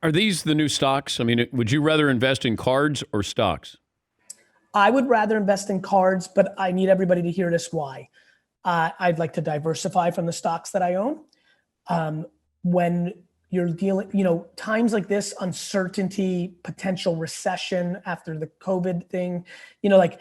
Are these the new stocks? I mean, would you rather invest in cards or stocks? I would rather invest in cards, but I need everybody to hear this why. I'd like to diversify from the stocks that I own. When you're dealing, times like this, uncertainty, potential recession after the COVID thing, like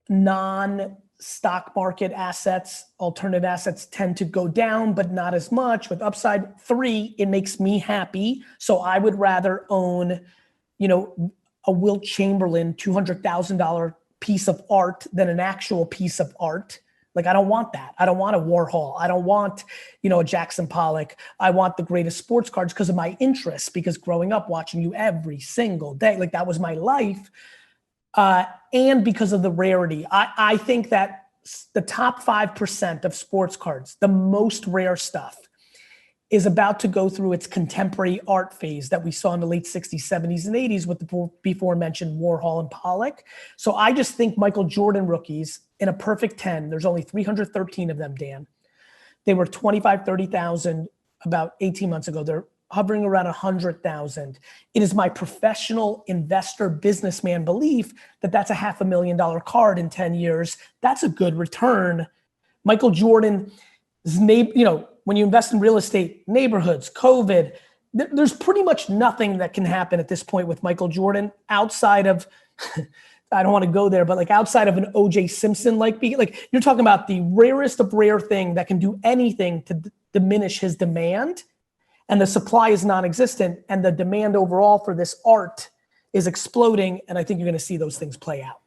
non-stock market assets, alternative assets tend to go down, but not as much with upside. Three, it makes me happy. So I would rather own, a Wilt Chamberlain $200,000 piece of art than an actual piece of art. Like, I don't want that. I don't want a Warhol. I don't want, a Jackson Pollock. I want the greatest sports cards because of my interests, because growing up watching you every single day, like that was my life. And because of the rarity. I think that the top 5% of sports cards, the most rare stuff, is about to go through its contemporary art phase that we saw in the late 60s, 70s, and 80s with the before mentioned Warhol and Pollock. So I just think Michael Jordan rookies in a perfect 10, there's only 313 of them, Dan. They were 25, 30,000 about 18 months ago. They're hovering around 100,000. It is my professional investor businessman belief that that's a $500,000 card in 10 years. That's a good return. Michael Jordan, when you invest in real estate, neighborhoods, COVID, there's pretty much nothing that can happen at this point with Michael Jordan outside of, I don't want to go there, but like outside of an O.J. Simpson, like you're talking about the rarest of rare thing that can do anything to diminish his demand, and the supply is non-existent, and the demand overall for this art is exploding, and I think you're going to see those things play out.